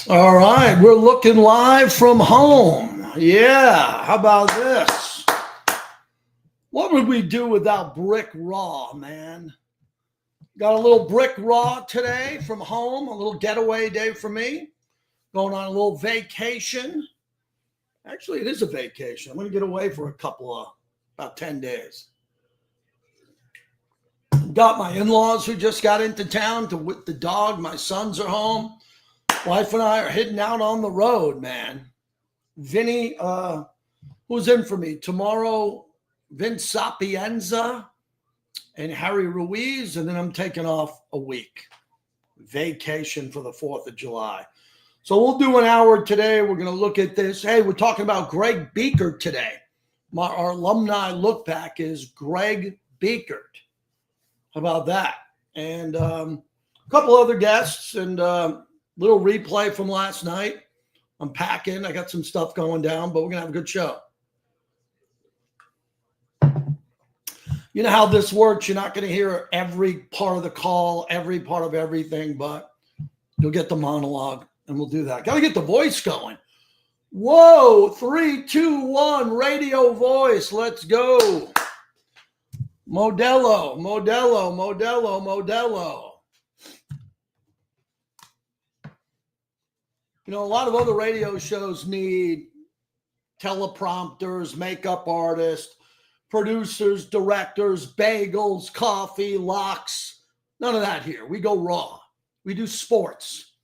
All right, we're looking live from home. Yeah, how about this? What would we do without Brick Raw, man? Got a little Brick Raw today from home, a little getaway day for me. Going on a little vacation. Actually, it is a vacation. I'm going to get away for about 10 days. Got my in-laws who just got into town with the dog. My sons are home. Wife and I are heading out on the road, man. Vinny, who's in for me? Tomorrow, Vince Sapienza and Harry Ruiz, and then I'm taking off a week. Vacation for the 4th of July. So we'll do an hour today. We're going to look at this. Hey, we're talking about Greg Biekert today. Our alumni look back is Greg Biekert. How about that? And a couple other guests and little replay from last night. I'm packing. I got some stuff going down, but we're going to have a good show. You know how this works. You're not going to hear every part of the call, every part of everything, but you'll get the monologue, and we'll do that. Got to get the voice going. Whoa, 3, 2, 1, radio voice. Let's go. Modelo. You know, a lot of other radio shows need teleprompters, makeup artists, producers, directors, bagels, coffee, locks. None of that here. We go raw. We do sports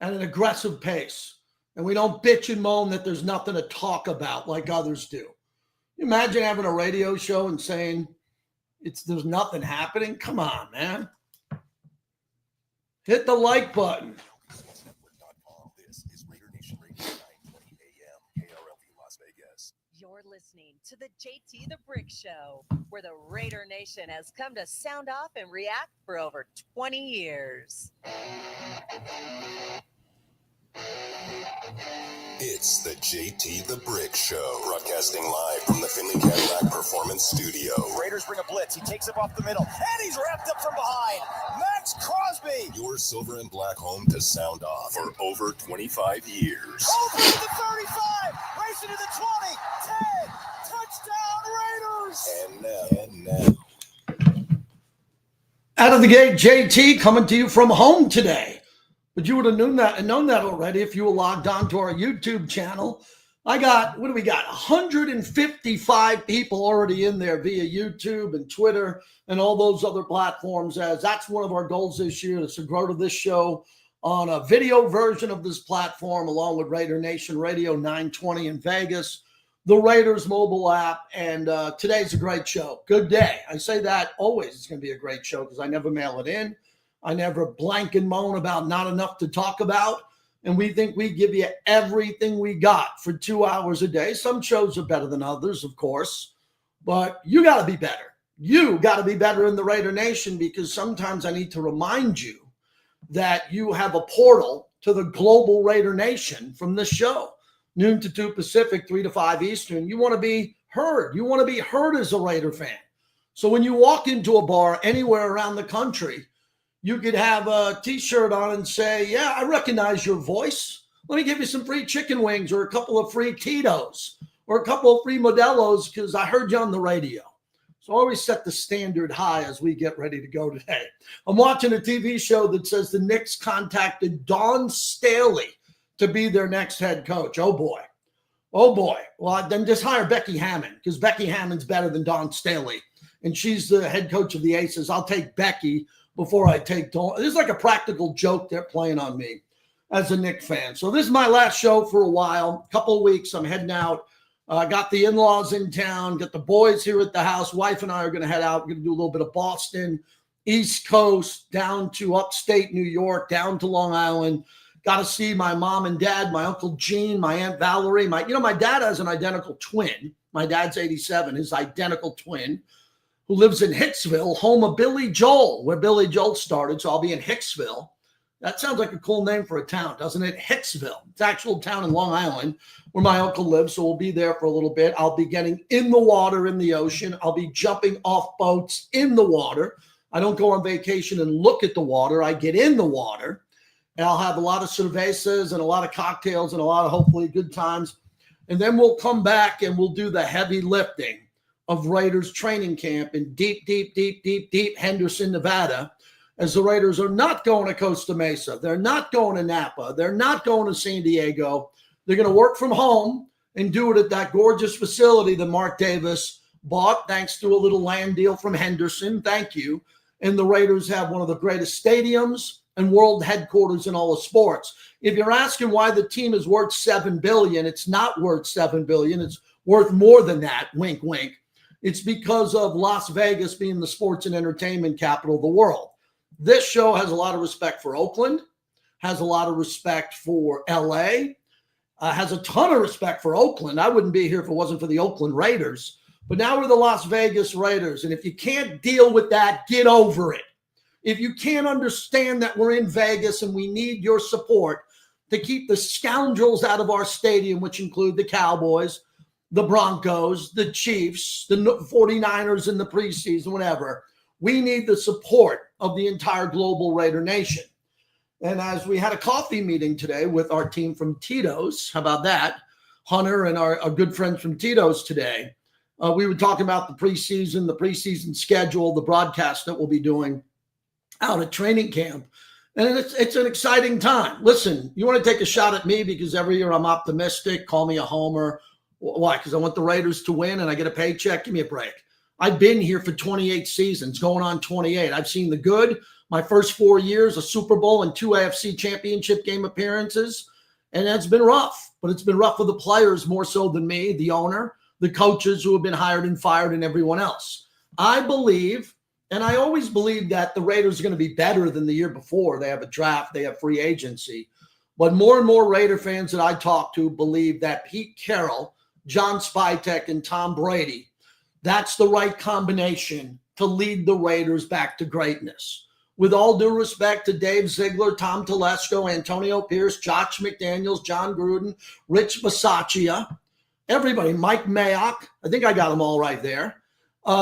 at an aggressive pace. And we don't bitch and moan that there's nothing to talk about like others do. Imagine having a radio show and saying there's nothing happening. Come on, man. Hit the like button. You're listening to the JT the Brick Show, where the Raider Nation has come to sound off and react for over 20 years. It's the JT the Brick Show, broadcasting live from the Finley Cadillac Performance Studio. Raiders bring a blitz. He takes it off the middle, and he's wrapped up from behind. Max Crosby. Your silver and black home to sound off for over 25 years. Over to the 35, racing to the 20, 10, touchdown Raiders. And now. Out of the gate, JT coming to you from home today. But you would have known that already if you were logged on to our YouTube channel. What do we got? 155 people already in there via YouTube and Twitter and all those other platforms, as that's one of our goals this year, is to grow to this show on a video version of this platform, along with Raider Nation Radio 920 in Vegas, the Raiders mobile app, and today's a great show. Good day. I say that always. It's going to be a great show because I never mail it in. I never blank and moan about not enough to talk about. And we think we give you everything we got for 2 hours a day. Some shows are better than others, of course. But you got to be better. You got to be better in the Raider Nation, because sometimes I need to remind you that you have a portal to the global Raider Nation from this show. Noon to 2 Pacific, 3 to 5 Eastern. You want to be heard. You want to be heard as a Raider fan. So when you walk into a bar anywhere around the country, you could have a T-shirt on and say, yeah, I recognize your voice. Let me give you some free chicken wings or a couple of free Tito's or a couple of free Modelos because I heard you on the radio. So always set the standard high as we get ready to go today. I'm watching a TV show that says the Knicks contacted Dawn Staley to be their next head coach. Oh, boy. Oh, boy. Well, then just hire Becky Hammon, because Becky Hammon's better than Dawn Staley. And she's the head coach of the Aces. I'll take Becky before I take Dawn. This is like a practical joke they're playing on me as a Knicks fan. So this is my last show for a while, a couple of weeks. I'm heading out. Got the in-laws in town, got the boys here at the house. Wife and I are going to head out. We're going to do a little bit of Boston, East Coast, down to upstate New York, down to Long Island. Got to see my mom and dad, my Uncle Gene, my Aunt Valerie. My dad has an identical twin. My dad's 87, his identical twin, who lives in Hicksville, home of Billy Joel, where Billy Joel started. So I'll be in Hicksville. That sounds like a cool name for a town, doesn't it? Hicksville. It's an actual town in Long Island where my uncle lives. So we'll be there for a little bit. I'll be getting in the water in the ocean. I'll be jumping off boats in the water. I don't go on vacation and look at the water. I get in the water. And I'll have a lot of cervezas and a lot of cocktails and a lot of hopefully good times. And then we'll come back and we'll do the heavy lifting of Raiders training camp in deep Henderson, Nevada, as the Raiders are not going to Costa Mesa. They're not going to Napa. They're not going to San Diego. They're going to work from home and do it at that gorgeous facility that Mark Davis bought, thanks to a little land deal from Henderson. Thank you. And the Raiders have one of the greatest stadiums and world headquarters in all of sports. If you're asking why the team is worth $7 billion, it's not worth $7 billion. It's worth more than that. Wink, wink. It's because of Las Vegas being the sports and entertainment capital of the world. This show has a lot of respect for Oakland, has a lot of respect for LA, has a ton of respect for Oakland. I wouldn't be here if it wasn't for the Oakland Raiders. But now we're the Las Vegas Raiders. And if you can't deal with that, get over it. If you can't understand that we're in Vegas and we need your support to keep the scoundrels out of our stadium, which include the Cowboys, the Broncos, the Chiefs, the 49ers in the preseason, whatever, we need the support of the entire global Raider Nation. And as we had a coffee meeting today with our team from Tito's, how about that? Hunter and our good friends from Tito's today, we were talking about the preseason schedule, the broadcast that we'll be doing out at training camp. And it's an exciting time. Listen, you want to take a shot at me because every year I'm optimistic, call me a homer. Why? Because I want the Raiders to win and I get a paycheck. Give me a break. I've been here for 28 seasons, going on 28. I've seen the good. My first 4 years, a Super Bowl and 2 AFC championship game appearances. And it's been rough, but it's been rough for the players more so than me, the owner, the coaches who have been hired and fired, and everyone else. I believe, and I always believe, that the Raiders are going to be better than the year before. They have a draft, they have free agency. But more and more Raider fans that I talk to believe that Pete Carroll, John Spytek, and Tom Brady, that's the right combination to lead the Raiders back to greatness. With all due respect to Dave Ziegler, Tom Telesco, Antonio Pierce, Josh McDaniels, John Gruden, Rich Bisaccia, everybody, Mike Mayock, I think I got them all right there.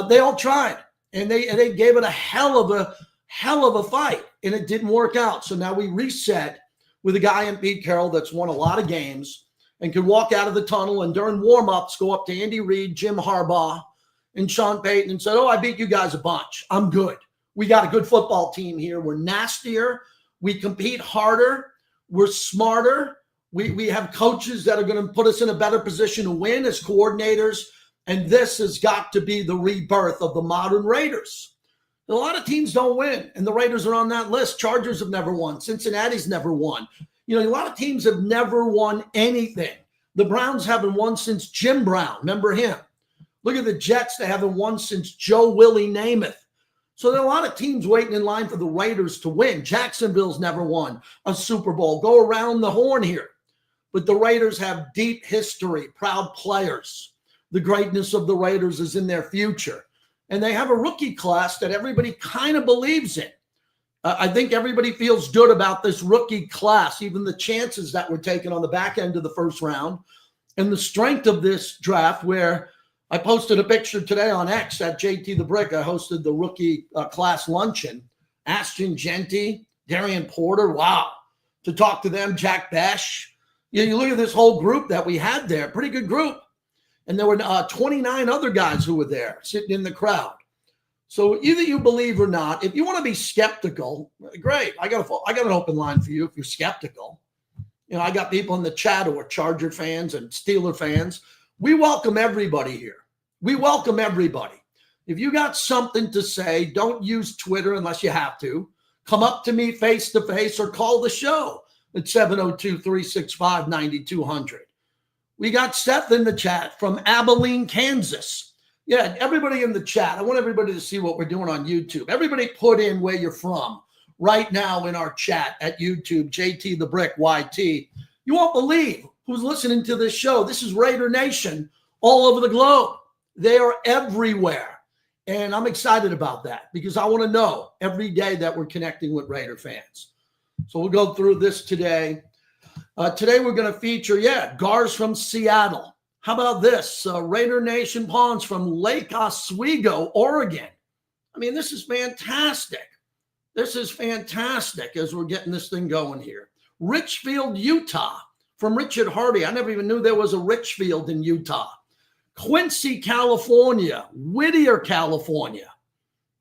They all tried, and they gave it a hell of a fight, and it didn't work out. So now we reset with a guy in Pete Carroll that's won a lot of games and can walk out of the tunnel and during warm-ups go up to Andy Reid, Jim Harbaugh, and Sean Payton and said, "Oh, I beat you guys a bunch. I'm good. We got a good football team here. We're nastier. We compete harder. We're smarter. We have coaches that are going to put us in a better position to win as coordinators. And this has got to be the rebirth of the modern Raiders." A lot of teams don't win, and the Raiders are on that list. Chargers have never won. Cincinnati's never won. A lot of teams have never won anything. The Browns haven't won since Jim Brown. Remember him? Look at the Jets. They haven't won since Joe Willie Namath. So there are a lot of teams waiting in line for the Raiders to win. Jacksonville's never won a Super Bowl. Go around the horn here. But the Raiders have deep history, proud players. The greatness of the Raiders is in their future. And they have a rookie class that everybody kind of believes in. I think everybody feels good about this rookie class, even the chances that were taken on the back end of the first round and the strength of this draft, where I posted a picture today on X at JT the Brick. I hosted the rookie class luncheon. Ashton Genty, Darren Porter, wow. To talk to them, Jack Besh. You look at this whole group that we had there, pretty good group. And there were 29 other guys who were there sitting in the crowd. So either you believe or not, if you want to be skeptical, great. I got an open line for you if you're skeptical. I got people in the chat who are Charger fans and Steeler fans. We welcome everybody here. We welcome everybody. If you got something to say, don't use Twitter unless you have to. Come up to me face to face or call the show at 702-365-9200. We got Seth in the chat from Abilene, Kansas. Yeah, everybody in the chat, I want everybody to see what we're doing on YouTube. Everybody put in where you're from right now in our chat at YouTube, JT the Brick YT. You won't believe who's listening to this show. This is Raider Nation all over the globe. They are everywhere. And I'm excited about that because I want to know every day that we're connecting with Raider fans. So we'll go through this today. Today we're going to feature, Gars from Seattle. How about this? Raider Nation Pawns from Lake Oswego, Oregon. I mean, this is fantastic. This is fantastic as we're getting this thing going here. Richfield, Utah from Richard Hardy. I never even knew there was a Richfield in Utah. Quincy, California. Whittier, California.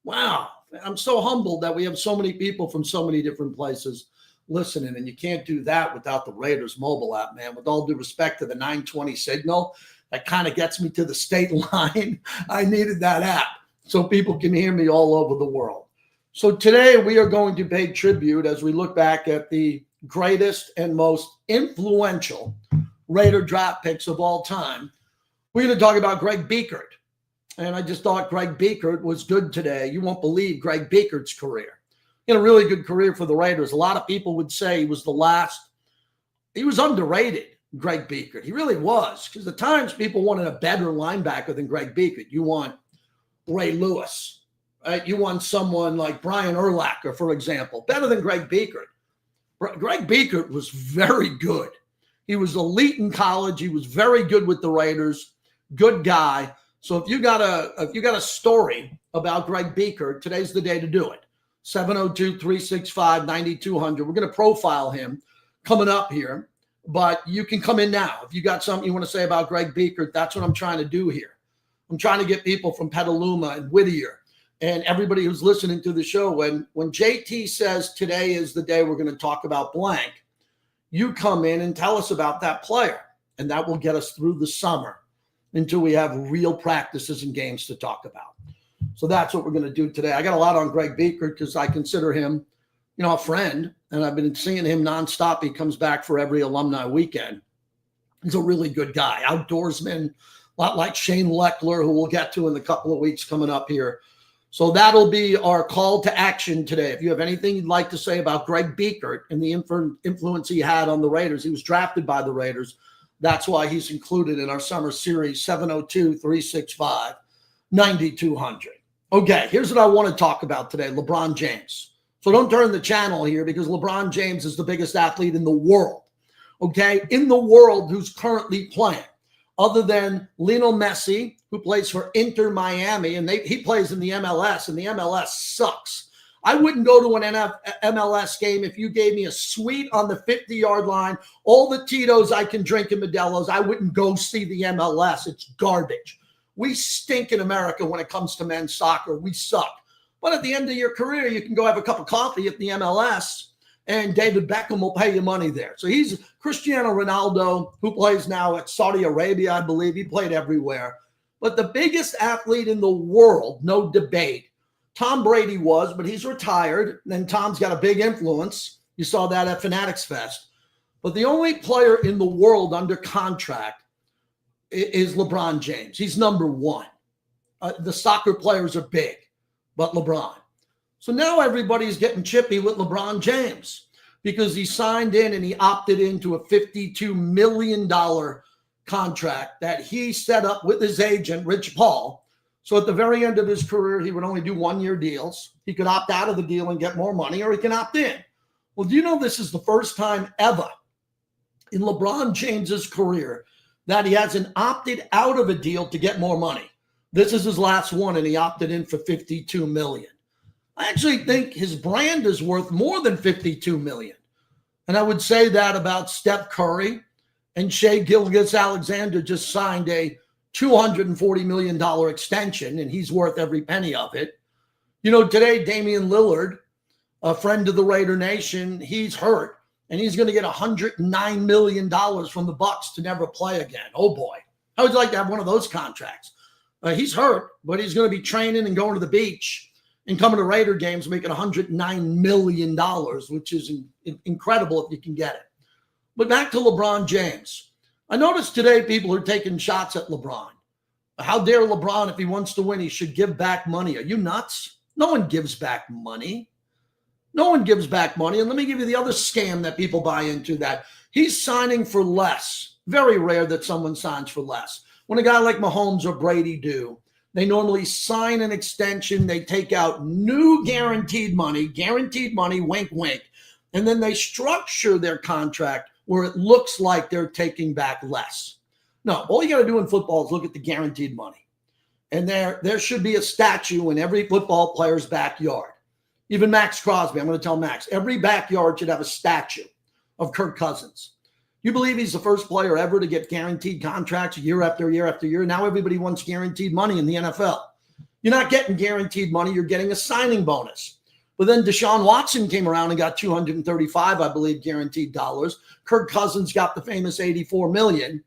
Wow. I'm so humbled that we have so many people from so many different places listening, and you can't do that without the Raiders mobile app, man. With all due respect to the 920 signal, that kind of gets me to the state line. I needed that app so people can hear me all over the world. So today we are going to pay tribute as we look back at the greatest and most influential Raider draft picks of all time. We're going to talk about Greg Biekert. And I just thought Greg Biekert was good today. You won't believe Greg Biekert's career. He had a really good career for the Raiders. A lot of people would say he was the last. He was underrated, Greg Biekert. He really was, because at times people wanted a better linebacker than Greg Biekert. You want Ray Lewis, right? You want someone like Brian Urlacher, for example, better than Greg Biekert. Greg Biekert was very good. He was elite in college. He was very good with the Raiders. Good guy. So if you got a story about Greg Biekert, today's the day to do it. 702-365-9200. We're going to profile him coming up here, but you can come in now. If you got something you want to say about Greg Biekert, that's what I'm trying to do here. I'm trying to get people from Petaluma and Whittier and everybody who's listening to the show. When JT says today is the day we're going to talk about blank, you come in and tell us about that player, and that will get us through the summer until we have real practices and games to talk about. So that's what we're going to do today. I got a lot on Greg Biekert because I consider him, a friend, and I've been seeing him nonstop. He comes back for every alumni weekend. He's a really good guy, outdoorsman, a lot like Shane Leckler, who we'll get to in the couple of weeks coming up here. So that'll be our call to action today. If you have anything you'd like to say about Greg Biekert and the influence he had on the Raiders, he was drafted by the Raiders. That's why he's included in our summer series, 702-365-9200. Okay, here's what I want to talk about today, LeBron James. So don't turn the channel here because LeBron James is the biggest athlete in the world, okay, in the world who's currently playing, other than Lionel Messi, who plays for Inter Miami, and he plays in the MLS, and the MLS sucks. I wouldn't go to an MLS game if you gave me a suite on the 50-yard line, all the Tito's I can drink in Modelo's. I wouldn't go see the MLS. It's garbage. We stink in America when it comes to men's soccer. We suck. But at the end of your career, you can go have a cup of coffee at the MLS, and David Beckham will pay you money there. So he's Cristiano Ronaldo, who plays now at Saudi Arabia, I believe. He played everywhere. But the biggest athlete in the world, no debate, Tom Brady was, but he's retired. And Tom's got a big influence. You saw that at Fanatics Fest. But the only player in the world under contract is LeBron James. He's number one. The soccer players are big, but LeBron. So now everybody's getting chippy with LeBron James because he signed in and he opted into a $52 million contract that he set up with his agent, Rich Paul. So at the very end of his career, he would only do one-year deals. He could opt out of the deal and get more money, or he can opt in. Well, do you know this is the first time ever in LeBron James's career that he hasn't opted out of a deal to get more money? This is his last one, and he opted in for $52 million. I actually think his brand is worth more than $52 million. And I would say that about Steph Curry, and Shai Gilgeous-Alexander just signed a $240 million extension, and he's worth every penny of it. Today, Damian Lillard, a friend of the Raider Nation, he's hurt, and he's going to get $109 million from the Bucks to never play again. Oh, boy. How would you like to have one of those contracts? He's hurt, but he's going to be training and going to the beach and coming to Raider games making $109 million, which is incredible if you can get it. But back to LeBron James. I noticed today people are taking shots at LeBron. How dare LeBron, if he wants to win, he should give back money. Are you nuts? No one gives back money. No one gives back money. And let me give you the other scam that people buy into, that he's signing for less. Very rare that someone signs for less. When a guy like Mahomes or Brady do, they normally sign an extension. They take out new guaranteed money, wink, wink. And then they structure their contract where it looks like they're taking back less. No, all you got to do in football is look at the guaranteed money. And there should be a statue in every football player's backyard. Even Max Crosby, I'm going to tell Max, every backyard should have a statue of Kirk Cousins. You believe he's the first player ever to get guaranteed contracts year after year after year? Now everybody wants guaranteed money in the NFL. You're not getting guaranteed money. You're getting a signing bonus. But then Deshaun Watson came around and got 235, I believe, guaranteed dollars. Kirk Cousins got the famous $84 million.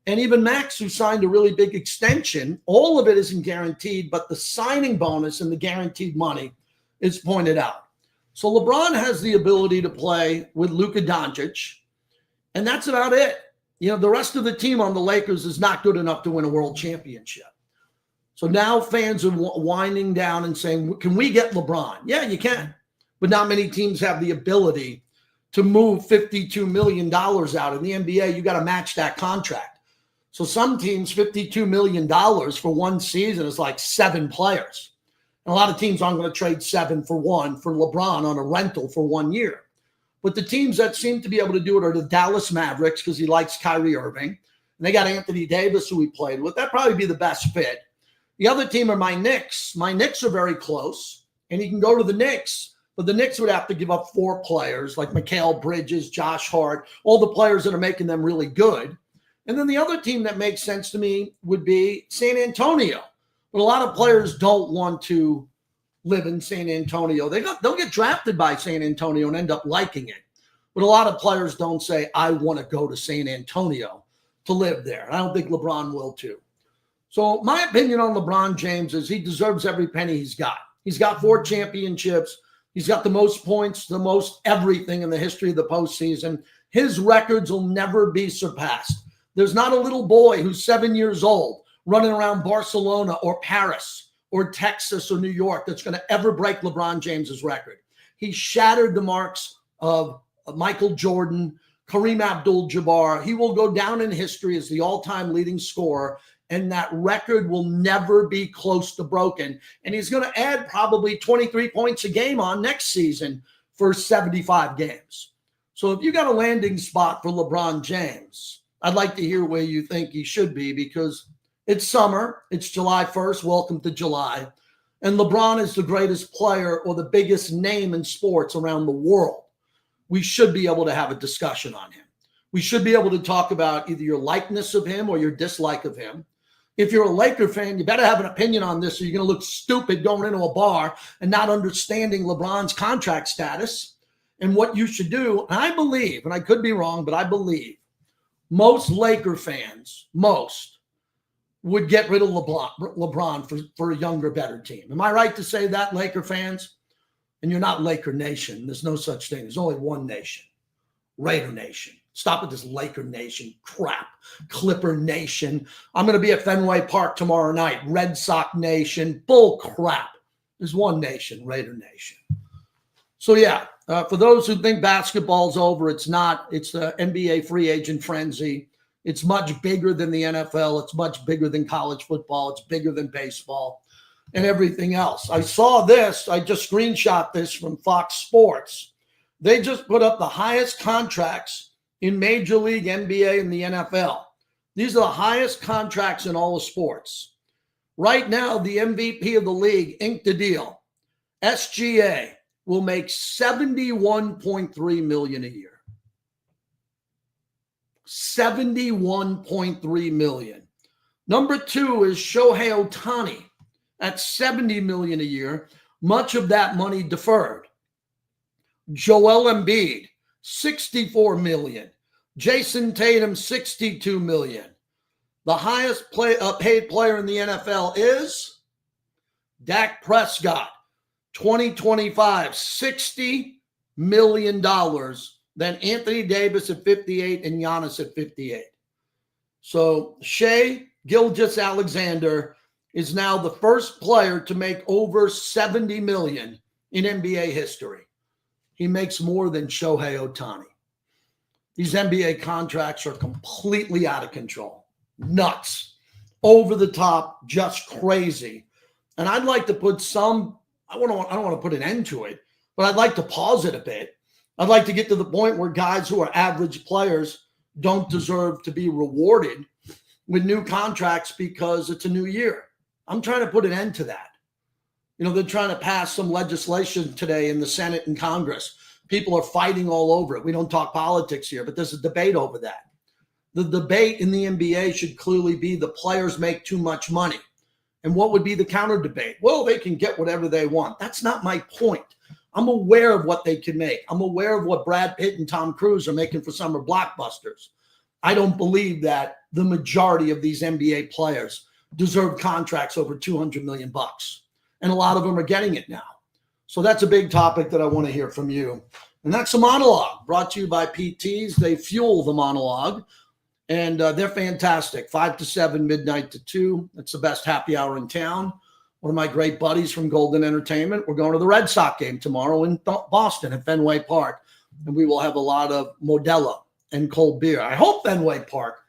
And even Max, who signed a really big extension, all of it isn't guaranteed, but the signing bonus and the guaranteed money is pointed out. So LeBron has the ability to play with Luka Doncic, and that's about it. You know, the rest of the team on the Lakers is not good enough to win a world championship. So now fans are winding down and saying, can we get LeBron? Yeah, you can. But not many teams have the ability to move $52 million out. In the NBA, you got to match that contract. So some teams, $52 million for one season is like 7 players. And a lot of teams aren't going to trade 7 for 1 for LeBron on a rental for 1 year. But the teams that seem to be able to do it are the Dallas Mavericks, because he likes Kyrie Irving. And they got Anthony Davis, who he played with. That'd probably be the best fit. The other team are my Knicks. My Knicks are very close, and he can go to the Knicks. But the Knicks would have to give up 4 players like Mikal Bridges, Josh Hart, all the players that are making them really good. And then the other team that makes sense to me would be San Antonio. But a lot of players don't want to live in San Antonio. They'll get drafted by San Antonio and end up liking it. But a lot of players don't say, I want to go to San Antonio to live there. And I don't think LeBron will too. So my opinion on LeBron James is he deserves every penny he's got. He's got 4 championships. He's got the most points, the most everything in the history of the postseason. His records will never be surpassed. There's not a little boy who's 7 years old running around Barcelona or Paris or Texas or New York that's going to ever break LeBron James's record. He shattered the marks of Michael Jordan, Kareem Abdul-Jabbar. He will go down in history as the all-time leading scorer, and that record will never be close to broken. And he's going to add probably 23 points a game on next season for 75 games. So if you got a landing spot for LeBron James, I'd like to hear where you think he should be, because it's summer. It's July 1st. Welcome to July. And LeBron is the greatest player or the biggest name in sports around the world. We should be able to have a discussion on him. We should be able to talk about either your likeness of him or your dislike of him. If you're a Laker fan, you better have an opinion on this, or you're going to look stupid going into a bar and not understanding LeBron's contract status and what you should do. And I believe, and I could be wrong, but I believe most Laker fans, would get rid of LeBron for a younger, better team. Am I right to say that, Laker fans? And you're not Laker Nation. There's no such thing. There's only one nation, Raider Nation. Stop with this Laker Nation crap. Clipper Nation. I'm going to be at Fenway Park tomorrow night. Red Sox Nation. Bull crap. There's one nation, Raider Nation. So, yeah, for those who think basketball's over, it's not. It's the NBA free agent frenzy. It's much bigger than the NFL. It's much bigger than college football. It's bigger than baseball and everything else. I saw this. I just screenshot this from Fox Sports. They just put up the highest contracts in Major League, NBA, and the NFL. These are the highest contracts in all of sports. Right now, the MVP of the league inked a deal. SGA will make $71.3 million a year. $71.3 million. Number 2 is Shohei Ohtani at $70 million a year. Much of that money deferred. Joel Embiid, $64 million. Jason Tatum, $62 million. The highest paid player in the NFL is Dak Prescott, 2025, $60 million. Then Anthony Davis at 58 and Giannis at 58. So Shea, Gilgeous-Alexander is now the first player to make over $70 million in NBA history. He makes more than Shohei Ohtani. These NBA contracts are completely out of control. Nuts. Over the top, just crazy. And I'd like to put I don't want to put an end to it, but I'd like to pause it a bit. I'd like to get to the point where guys who are average players don't deserve to be rewarded with new contracts because it's a new year. I'm trying to put an end to that. They're trying to pass some legislation today in the Senate and Congress. People are fighting all over it. We don't talk politics here, but there's a debate over that. The debate in the NBA should clearly be the players make too much money. And what would be the counter debate? Well, they can get whatever they want. That's not my point. I'm aware of what they can make. I'm aware of what Brad Pitt and Tom Cruise are making for summer blockbusters. I don't believe that the majority of these NBA players deserve contracts over $200 million. And a lot of them are getting it now. So that's a big topic that I want to hear from you. And that's a monologue brought to you by PTs. They fuel the monologue. And they're fantastic. 5 to 7, midnight to 2. It's the best happy hour in town. One of my great buddies from Golden Entertainment. We're going to the Red Sox game tomorrow in Boston at Fenway Park. And we will have a lot of Modelo and cold beer. I hope Fenway Park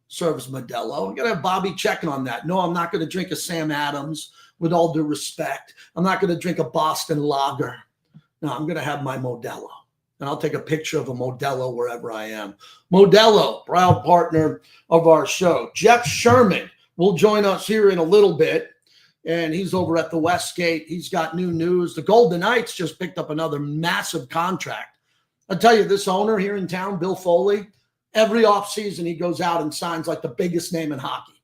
serves Modelo. I'm going to have Bobby checking on that. No, I'm not going to drink a Sam Adams, with all due respect. I'm not going to drink a Boston Lager. No, I'm going to have my Modelo. And I'll take a picture of a Modelo wherever I am. Modelo, proud partner of our show. Jeff Sherman will join us here in a little bit. And he's over at the Westgate. He's got new news. The Golden Knights just picked up another massive contract. I'll tell you, this owner here in town, Bill Foley, every offseason he goes out and signs like the biggest name in hockey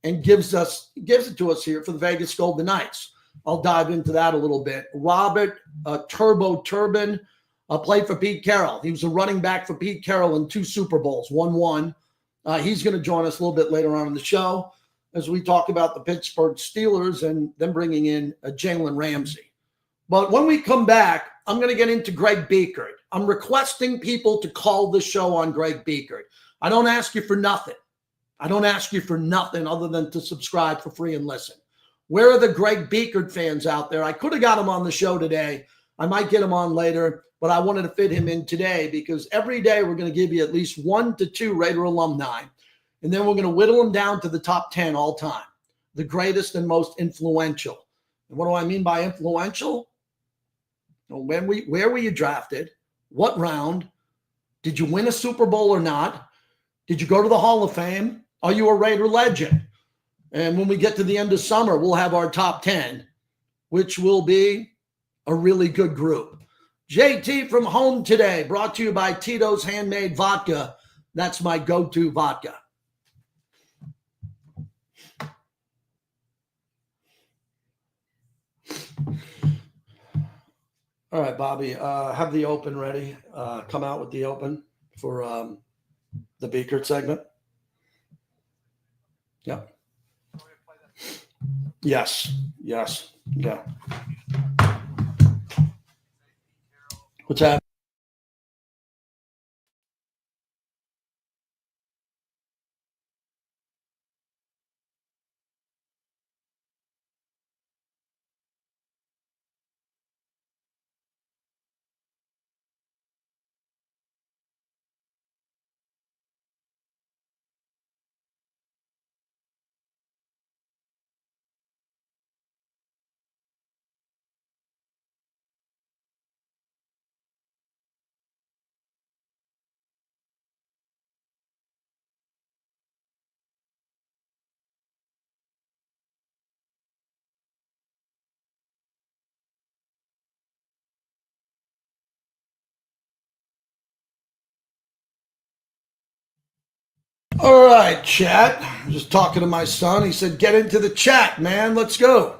and gives it to us here for the Vegas Golden Knights. I'll dive into that a little bit. Robert Turbo Turbin played for Pete Carroll. He was a running back for Pete Carroll in 2 Super Bowls, 1-1. He's going to join us a little bit later on in the show as we talk about the Pittsburgh Steelers and them bringing in Jalen Ramsey. But when we come back, I'm going to get into Greg Biekert. I'm requesting people to call the show on Greg Biekert. I don't ask you for nothing. I don't ask you for nothing other than to subscribe for free and listen. Where are the Greg Biekert fans out there? I could have got him on the show today. I might get him on later, but I wanted to fit him in today because every day we're going to give you at least 1 to 2 Raider alumni, and then we're going to whittle them down to the top 10 all time, the greatest and most influential. And what do I mean by influential? Where were you drafted? What round? Did you win a Super Bowl or not? Did you go to the Hall of Fame? Are you a Raider legend? And when we get to the end of summer, we'll have our top 10, which will be a really good group. JT from home today, brought to you by Tito's Handmade Vodka. That's my go-to vodka. All right, Bobby, have the open ready. Come out with the open for the Biekert segment. Yep. Yes. Yeah. What's that? All right, chat. I'm just talking to my son. He said, get into the chat, man. Let's go.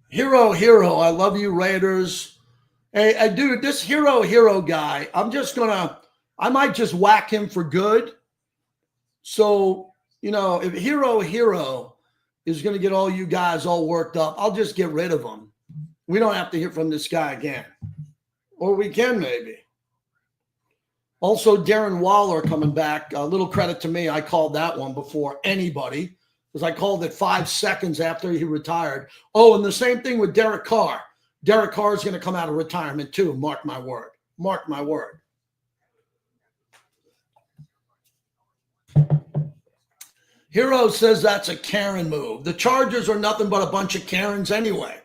Hero. I love you, Raiders. Hey, dude, this hero guy, I might just whack him for good. So, if hero is going to get all you guys all worked up, I'll just get rid of him. We don't have to hear from this guy again. Or we can maybe. Also, Darren Waller coming back. A little credit to me. I called that one before anybody because I called it 5 seconds after he retired. Oh, and the same thing with Derek Carr. Derek Carr is going to come out of retirement too. Mark my word. Mark my word. Hero says that's a Karen move. The Chargers are nothing but a bunch of Karens anyway.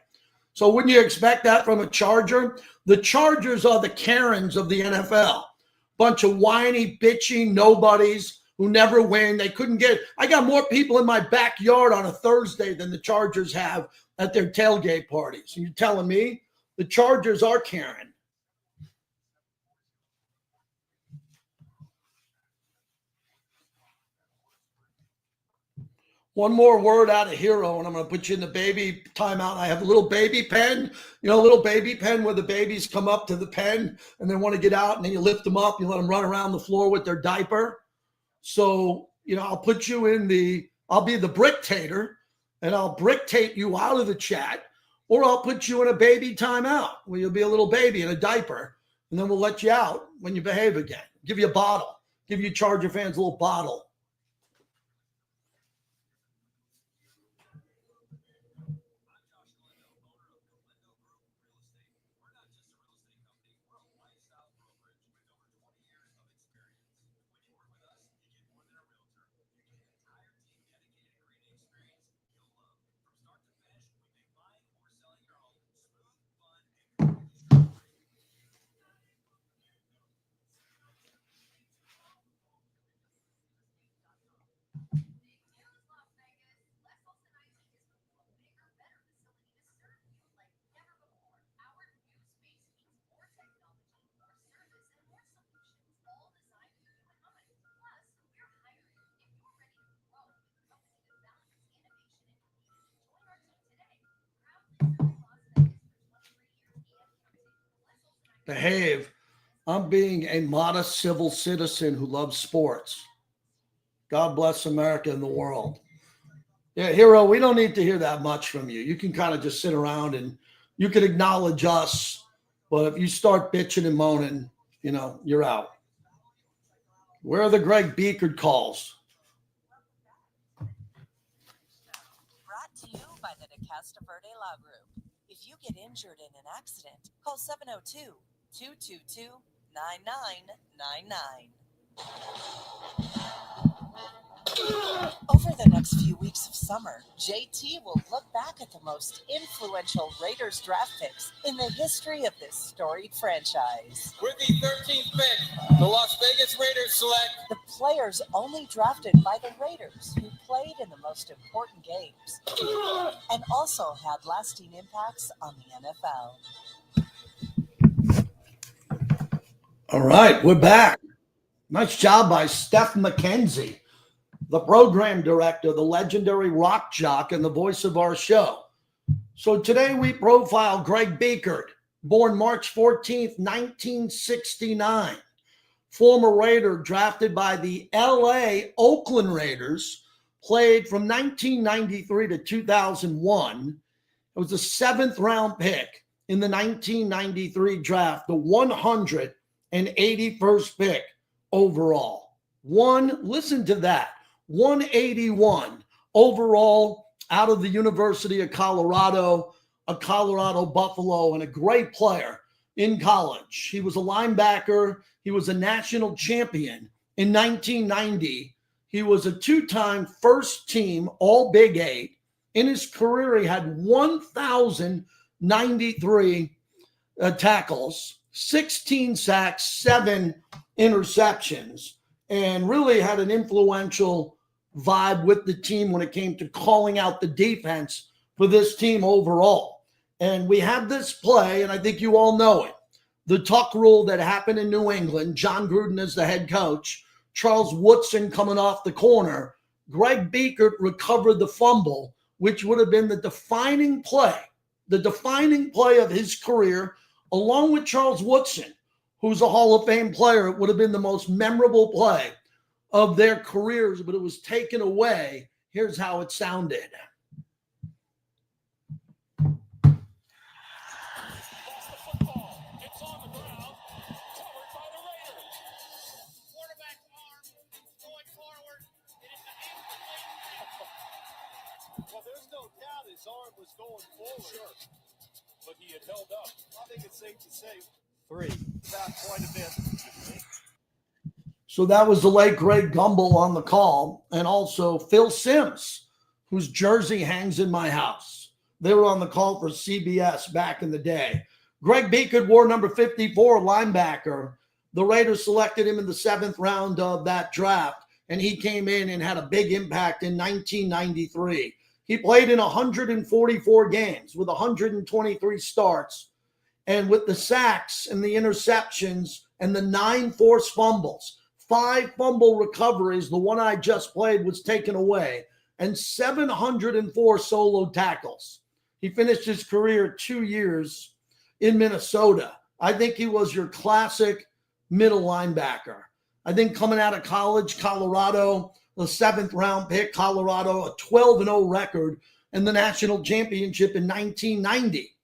So wouldn't you expect that from a Charger? The Chargers are the Karens of the NFL. Bunch of whiny, bitchy nobodies who never win. They couldn't get – I got more people in my backyard on a Thursday than the Chargers have at their tailgate parties. And you're telling me the Chargers are Karen. One more word out of Hero, and I'm going to put you in the baby timeout. I have a little baby pen, a little baby pen where the babies come up to the pen and they want to get out, and then you lift them up. You let them run around the floor with their diaper. So, I'll put you I'll be the bricktator, and I'll bricktate you out of the chat, or I'll put you in a baby timeout where you'll be a little baby in a diaper, and then we'll let you out when you behave again. Give you a bottle. Give you Charger fans a little bottle. Behave. I'm being a modest civil citizen who loves sports. God bless America and the world. Yeah, Hero, we don't need to hear that much from you. You can kind of just sit around and you can acknowledge us. But if you start bitching and moaning, you're out. Where are the Greg Biekert calls? Brought to you by the Casa Verde Law Group. If you get injured in an accident, call 702-222-9999. Over the next few weeks of summer, JT will look back at the most influential Raiders draft picks in the history of this storied franchise. With the 13th pick, the Las Vegas Raiders select the players only drafted by the Raiders who played in the most important games and also had lasting impacts on the NFL. All right, we're back. Nice job by Steph McKenzie, the program director, the legendary rock jock, and the voice of our show. So today we profile Greg Biekert, born March 14th, 1969. Former Raider drafted by the LA Oakland Raiders, played from 1993 to 2001. It was the 7th round pick in the 1993 draft, the 181st pick overall. Listen to that. 181 overall out of the University of Colorado, a Colorado Buffalo, and a great player in college. He was a linebacker. He was a national champion in 1990. He was a 2-time first team All Big 8. In his career, he had 1,093 tackles, 16 sacks, 7 interceptions, and really had an influential vibe with the team when it came to calling out the defense for this team overall. And we have this play, and I think you all know it. The tuck rule that happened in New England, John Gruden as the head coach, Charles Woodson coming off the corner, Greg Biekert recovered the fumble, which would have been the defining play of his career, along with Charles Woodson, who's a Hall of Fame player. It would have been the most memorable play of their careers, but it was taken away. Here's how it sounded. his arm was going forward. Sure. But he had held up. I think it's safe to say 3. Back quite a bit. So that was the late Greg Gumbel on the call, and also Phil Simms, whose jersey hangs in my house. They were on the call for CBS back in the day. Greg Biekert wore number 54, linebacker. The Raiders selected him in the 7th round of that draft, and he came in and had a big impact in 1993. He played in 144 games with 123 starts, and with the sacks and the interceptions and the 9 forced fumbles, 5 fumble recoveries, the one I just played was taken away, and 704 solo tackles. He finished his career 2 years in Minnesota. I think he was your classic middle linebacker. I think coming out of college, Colorado, the 7th round pick, Colorado, a 12-0 record, and the national championship in 1990.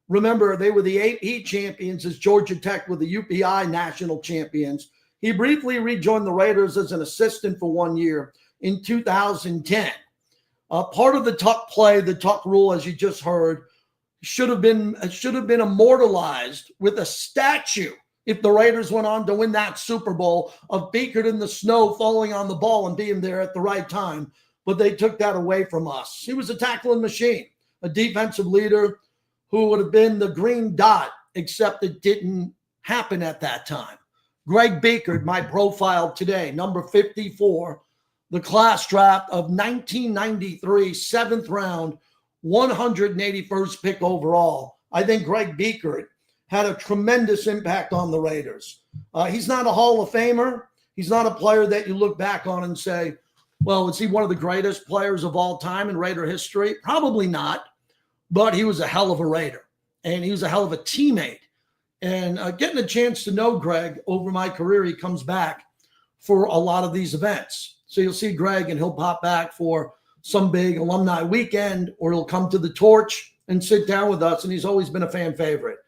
Remember, they were the AP champions as Georgia Tech were the UPI national champions. He briefly rejoined the Raiders as an assistant for 1 year in 2010. Part of the tuck play, the tuck rule, as you just heard, should have been immortalized with a statue if the Raiders went on to win that Super Bowl of Biekert in the snow falling on the ball and being there at the right time. But they took that away from us. He was a tackling machine, a defensive leader who would have been the green dot, except it didn't happen at that time. Greg Biekert, my profile today, number 54, the class draft of 1993, 7th round, 181st pick overall. I think Greg Biekert had a tremendous impact on the Raiders. He's not a Hall of Famer. He's not a player that you look back on and say, well, is he one of the greatest players of all time in Raider history? Probably not, but he was a hell of a Raider, and he was a hell of a teammate. And getting a chance to know Greg over my career, he comes back for a lot of these events. So you'll see Greg, and he'll pop back for some big alumni weekend, or he'll come to the Torch and sit down with us, and he's always been a fan favorite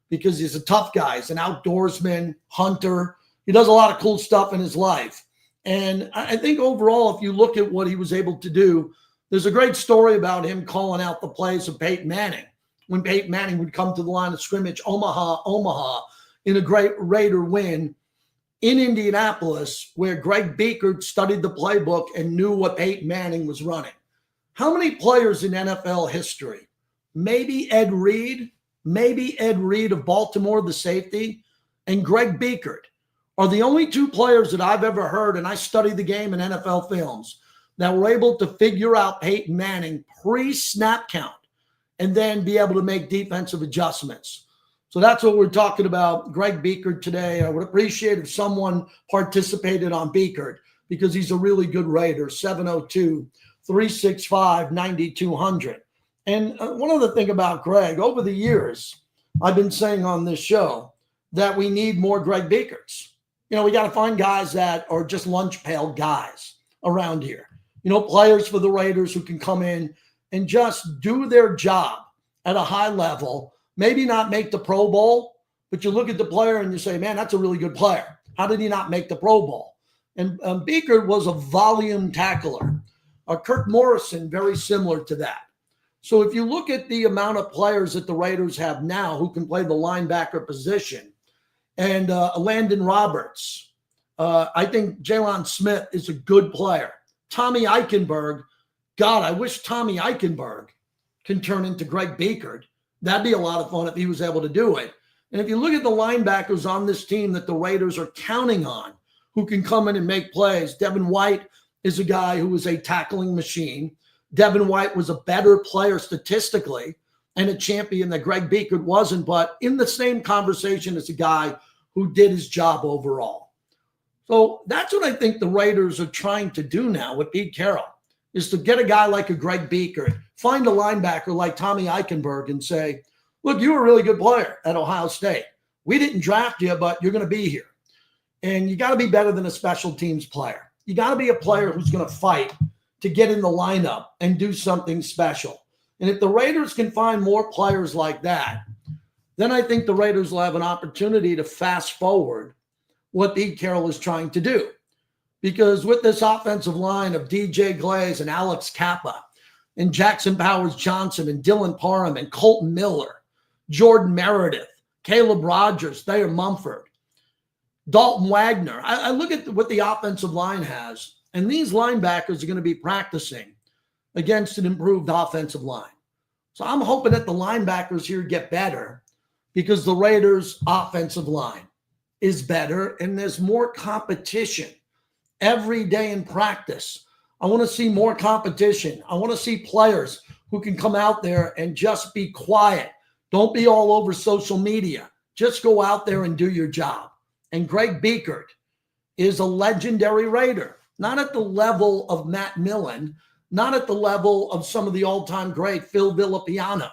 because he's a tough guy. He's an outdoorsman, hunter. He does a lot of cool stuff in his life. And I think overall, if you look at what he was able to do, there's a great story about him calling out the plays of Peyton Manning. When Peyton Manning would come to the line of scrimmage, Omaha, in a great Raider win in Indianapolis, where Greg Biekert studied the playbook and knew what Peyton Manning was running. How many players in NFL history, maybe Ed Reed of Baltimore, the safety, and Greg Biekert, are the only 2 players that I've ever heard, and I study the game in NFL films, that were able to figure out Peyton Manning pre-snap count and then be able to make defensive adjustments. So that's what we're talking about, Greg Biekert today. I would appreciate if someone participated on Biekert because he's a really good Raider, 702-365-9200. And one other thing about Greg, over the years, I've been saying on this show that we need more Greg Biekerts. You know, we got to find guys that are just lunch pail guys around here. You know, players for the Raiders who can come in and just do their job at a high level, maybe not make the Pro Bowl, but you look at the player and you say, man, that's a really good player. How did he not make the Pro Bowl? And Biekert was a volume tackler. Kirk Morrison, very similar to that. So if you look at the amount of players that the Raiders have now who can play the linebacker position, and Landon Roberts, I think Jalen Smith is a good player. Tommy Eichenberg, God, I wish Tommy Eichenberg can turn into Greg Biekert. That'd be a lot of fun if he was able to do it. And if you look at the linebackers on this team that the Raiders are counting on, who can come in and make plays, Devin White is a guy who is a tackling machine. Devin White was a better player statistically and a champion that Greg Biekert wasn't, but in the same conversation as a guy who did his job overall. So that's what I think the Raiders are trying to do now with Pete Carroll, is to get a guy like a Greg Biekert, find a linebacker like Tommy Eichenberg and say, look, you were a really good player at Ohio State. We didn't draft you, but you're going to be here. And you got to be better than a special teams player. You got to be a player who's going to fight to get in the lineup and do something special. And if the Raiders can find more players like that, then I think the Raiders will have an opportunity to fast forward what Pete Carroll is trying to do. Because with this offensive line of DJ Glaze and Alex Kappa, and Jackson Powers-Johnson and Dylan Parham and Colton Miller, Jordan Meredith, Caleb Rogers, Thayer Mumford, Dalton Wagner. I look at what the offensive line has, and these linebackers are going to be practicing against an improved offensive line. So I'm hoping that the linebackers here get better because the Raiders' offensive line is better and there's more competition every day in practice. I want to see more competition. I want to see players who can come out there and just be quiet. Don't be all over social media. Just go out there and do your job. And Greg Biekert is a legendary Raider, not at the level of Matt Millen, not at the level of some of the all-time great Phil Villapiano,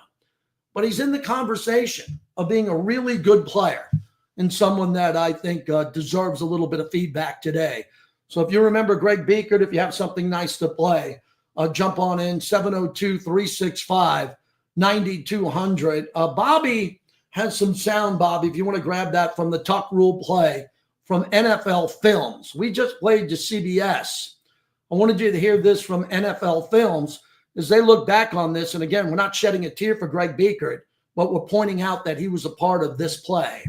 but he's in the conversation of being a really good player and someone that I think deserves a little bit of feedback today. So if you remember Greg Biekert, if you have something nice to play, jump on in, 702-365-9200. Bobby has some sound, Bobby, if you want to grab that from the Tuck Rule play from NFL Films. We just played to CBS. I wanted you to hear this from NFL Films as they look back on this. And again, we're not shedding a tear for Greg Biekert, but we're pointing out that he was a part of this play.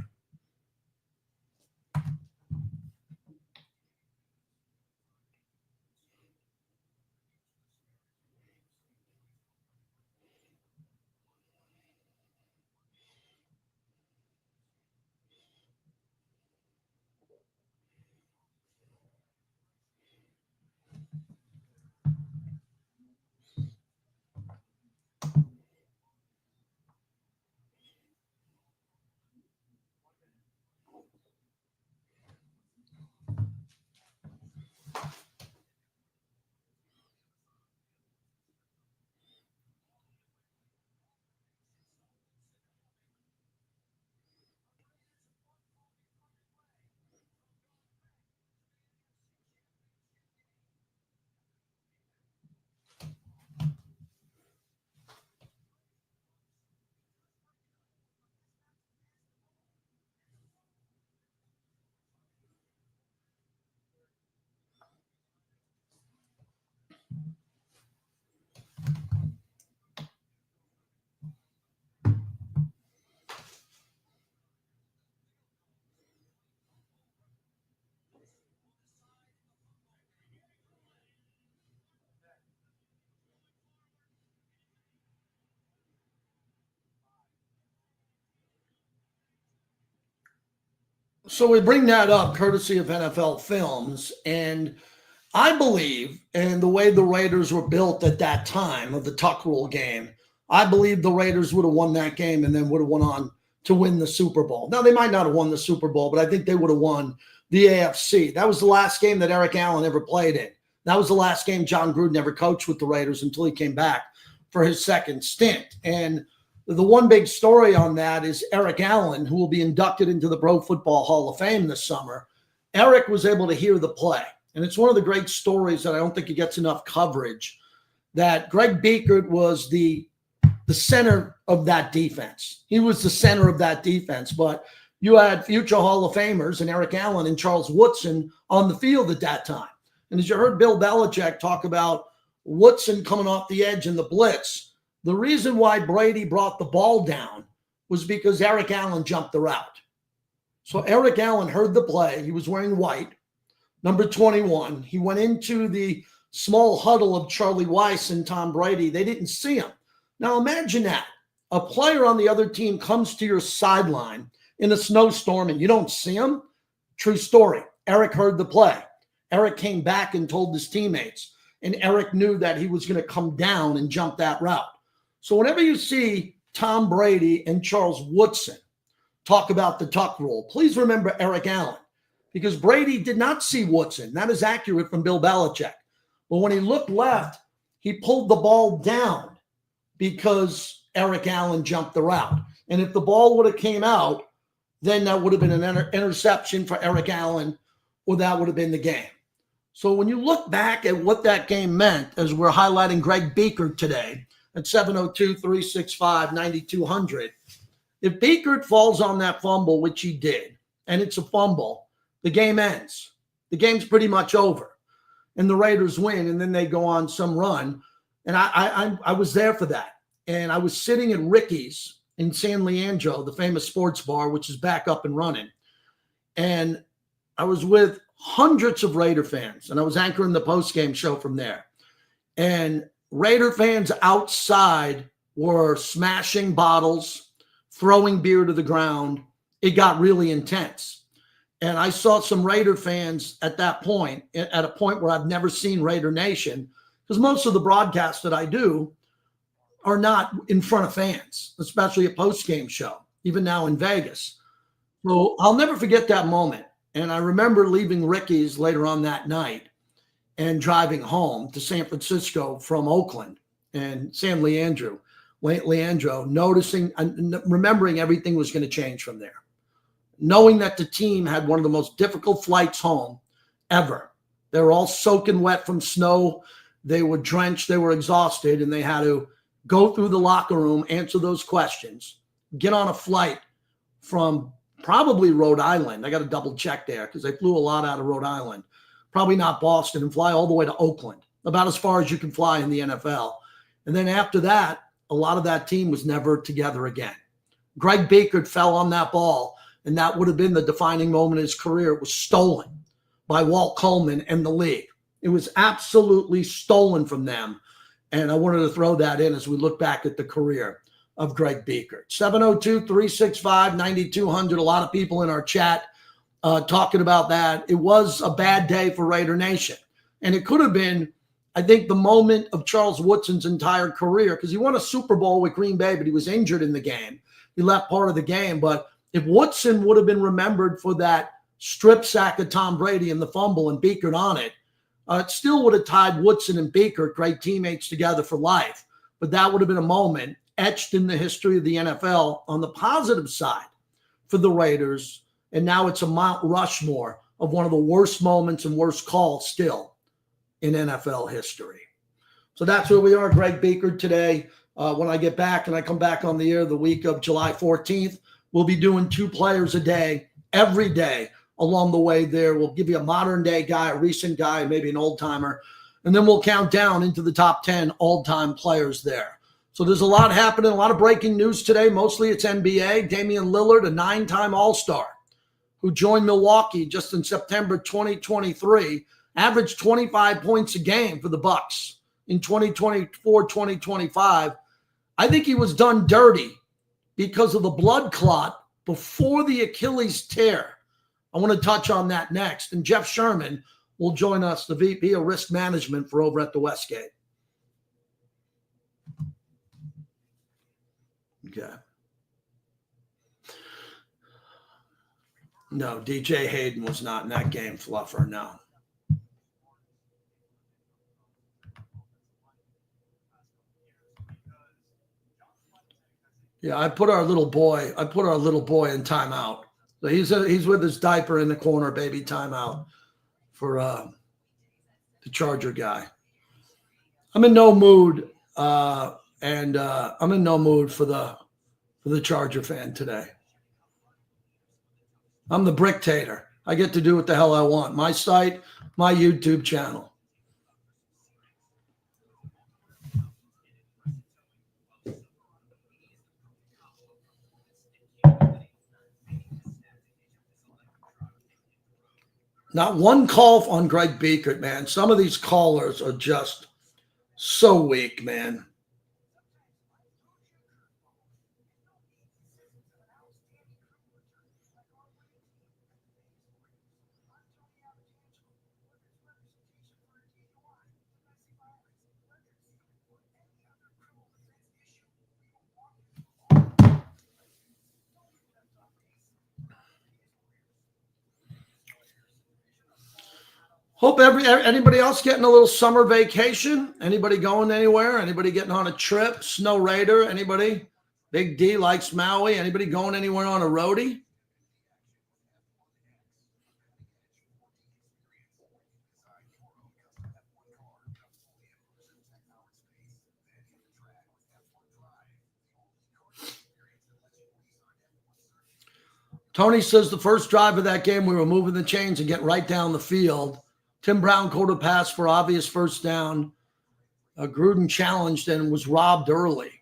So we bring that up courtesy of NFL Films, and I believe, and the way the Raiders were built at that time of the Tuck Rule game, I believe the Raiders would have won that game and then would have went on to win the Super Bowl. Now, they might not have won the Super Bowl, but I think they would have won the AFC. That was the last game that Eric Allen ever played in. That was the last game John Gruden ever coached with the Raiders until he came back for his second stint. And the one big story on that is Eric Allen, who will be inducted into the Pro Football Hall of Fame this summer. Eric was able to hear the play. And it's one of the great stories that I don't think it gets enough coverage, that Greg Biekert was the center of that defense. He was the center of that defense. But you had future Hall of Famers and Eric Allen and Charles Woodson on the field at that time. And as you heard Bill Belichick talk about Woodson coming off the edge in the blitz, the reason why Brady brought the ball down was because Eric Allen jumped the route. So Eric Allen heard the play. He was wearing white, number 21. He went into the small huddle of Charlie Weiss and Tom Brady. They didn't see him. Now imagine that. A player on the other team comes to your sideline in a snowstorm and you don't see him. True story. Eric heard the play. Eric came back and told his teammates, and Eric knew that he was going to come down and jump that route. So whenever you see Tom Brady and Charles Woodson talk about the Tuck Rule, please remember Eric Allen, because Brady did not see Woodson. That is accurate from Bill Belichick. But when he looked left, he pulled the ball down because Eric Allen jumped the route. And if the ball would have came out, then that would have been an interception for Eric Allen, or that would have been the game. So when you look back at what that game meant, as we're highlighting Greg Biekert today, at 702-365-9200. If Biekert falls on that fumble, which he did, and it's a fumble, the game ends. The game's pretty much over. And the Raiders win, and then they go on some run. And I was there for that. And I was sitting at Ricky's in San Leandro, the famous sports bar, which is back up and running. And I was with hundreds of Raider fans, and I was anchoring the postgame show from there. And Raider fans outside were smashing bottles, throwing beer to the ground. It got really intense. And I saw some Raider fans at that point, at a point where I've never seen Raider Nation, because most of the broadcasts that I do are not in front of fans, especially a post-game show, even now in Vegas. So I'll never forget that moment. And I remember leaving Ricky's later on that night and driving home to San Francisco from Oakland and San Leandro, noticing and remembering everything was going to change from there. Knowing that the team had one of the most difficult flights home ever. They were all soaking wet from snow. They were drenched. They were exhausted, and they had to go through the locker room, answer those questions, get on a flight from probably Rhode Island. I got to double check there because they flew a lot out of Rhode Island. Probably not Boston, and fly all the way to Oakland, about as far as you can fly in the NFL. And then after that, a lot of that team was never together again. Greg Biekert fell on that ball, and that would have been the defining moment of his career. It was stolen by Walt Coleman and the league. It was absolutely stolen from them. And I wanted to throw that in as we look back at the career of Greg Biekert. 702-365-9200. A lot of people in our chat talking about that. It was a bad day for Raider Nation. And it could have been, I think, the moment of Charles Woodson's entire career, because he won a Super Bowl with Green Bay, but he was injured in the game. He left part of the game. But if Woodson would have been remembered for that strip sack of Tom Brady and the fumble and Biekert on it, it still would have tied Woodson and Biekert, great teammates, together for life. But that would have been a moment etched in the history of the NFL on the positive side for the Raiders. And now it's a Mount Rushmore of one of the worst moments and worst calls still in NFL history. So that's where we are, Greg Biekert, today. When I get back and I come back on the air the week of July 14th, we'll be doing 2 players a day, every day along the way there. We'll give you a modern-day guy, a recent guy, maybe an old-timer, and then we'll count down into the top 10 all-time players there. So there's a lot happening, a lot of breaking news today. Mostly it's NBA. Damian Lillard, a 9-time All-Star, who joined Milwaukee just in September 2023, averaged 25 points a game for the Bucks in 2024-2025. I think he was done dirty because of the blood clot before the Achilles tear. I want to touch on that next. And Jeff Sherman will join us, the VP of Risk Management for over at the Westgate. Okay. No, DJ Hayden was not in that game, Fluffer, no. Yeah, I put our little boy in timeout. So he's with his diaper in the corner, baby, timeout for the Charger guy. I'm in no mood, and I'm in no mood for the Charger fan today. I'm the Bricktator. I get to do what the hell I want. My site, my YouTube channel. Not one call on Greg Biekert, man. Some of these callers are just so weak, man. Hope anybody else getting a little summer vacation? Anybody going anywhere? Anybody getting on a trip? Snow Raider? Anybody? Big D likes Maui. Anybody going anywhere on a roadie? Tony says the first drive of that game, we were moving the chains and getting right down the field. Tim Brown caught a pass for obvious first down. Gruden challenged and was robbed early.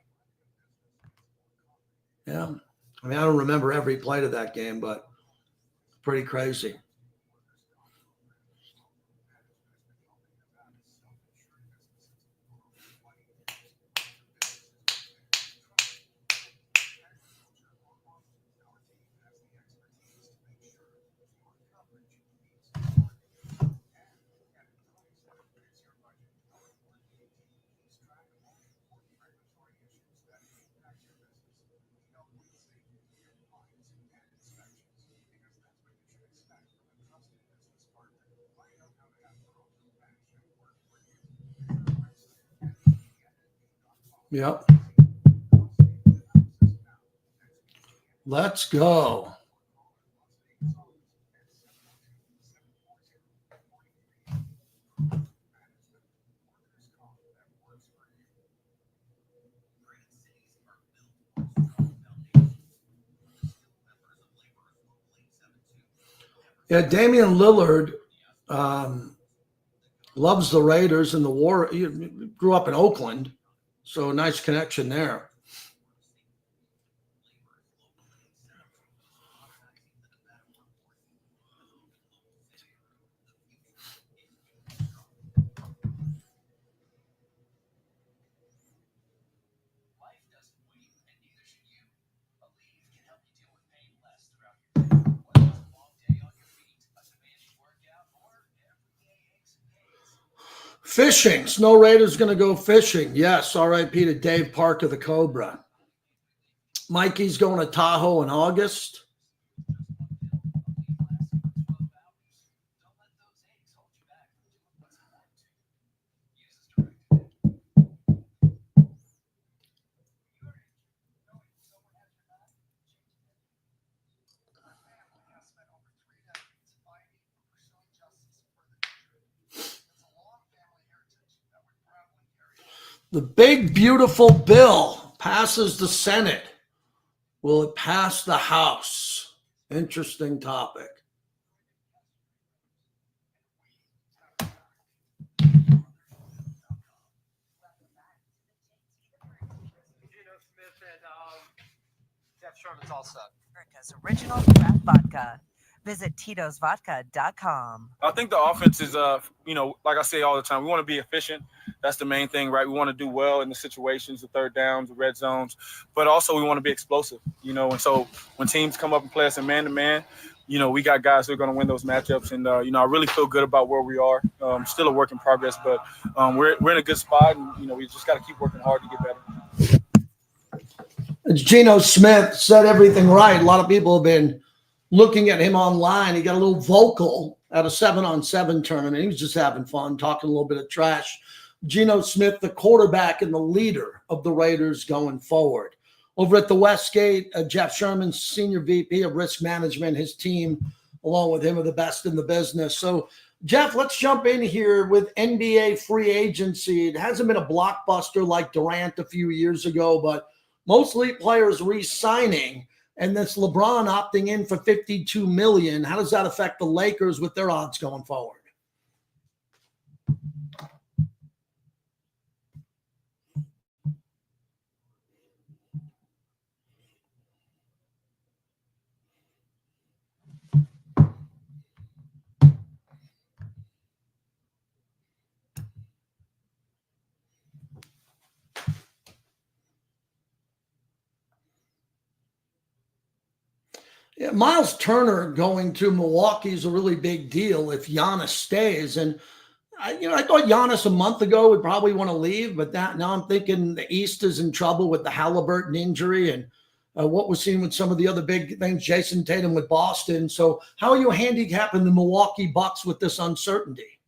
Yeah. I mean, I don't remember every play to that game, but pretty crazy. Yep. Let's go. Yeah, Damian Lillard loves the Raiders and the War. He grew up in Oakland, so nice connection there. Fishing. Snow Raiders going to go fishing. Yes, RIP to Dave Park of the Cobra. Mikey's going to Tahoe in August. The big, beautiful bill passes the Senate. Will it pass the House? Interesting topic. Jeff Sherman's all set. America's original craft vodka. Visit Tito'sVodka.com. I think the offense is, like I say all the time, we want to be efficient. That's the main thing, right? We want to do well in the situations, the third downs, the red zones, but also we want to be explosive, and so when teams come up and play us in man-to-man, we got guys who are going to win those matchups. And, I really feel good about where we are. Still a work in progress, but we're in a good spot, and, we just got to keep working hard to get better. Geno Smith said everything right. A lot of people have been looking at him online. He got a little vocal at a 7-on-7 tournament. He was just having fun, talking a little bit of trash. Geno Smith, the quarterback and the leader of the Raiders going forward. Over at the Westgate, Jeff Sherman, Senior VP of Risk Management, his team, along with him, are the best in the business. So, Jeff, let's jump in here with NBA free agency. It hasn't been a blockbuster like Durant a few years ago, but mostly players re-signing. And this LeBron opting in for $52 million. How does that affect the Lakers with their odds going forward? Yeah, Miles Turner going to Milwaukee is a really big deal if Giannis stays. And I thought Giannis a month ago would probably want to leave, but now I'm thinking the East is in trouble with the Halliburton injury and what we're seeing with some of the other big things, Jason Tatum with Boston. So how are you handicapping the Milwaukee Bucks with this uncertainty?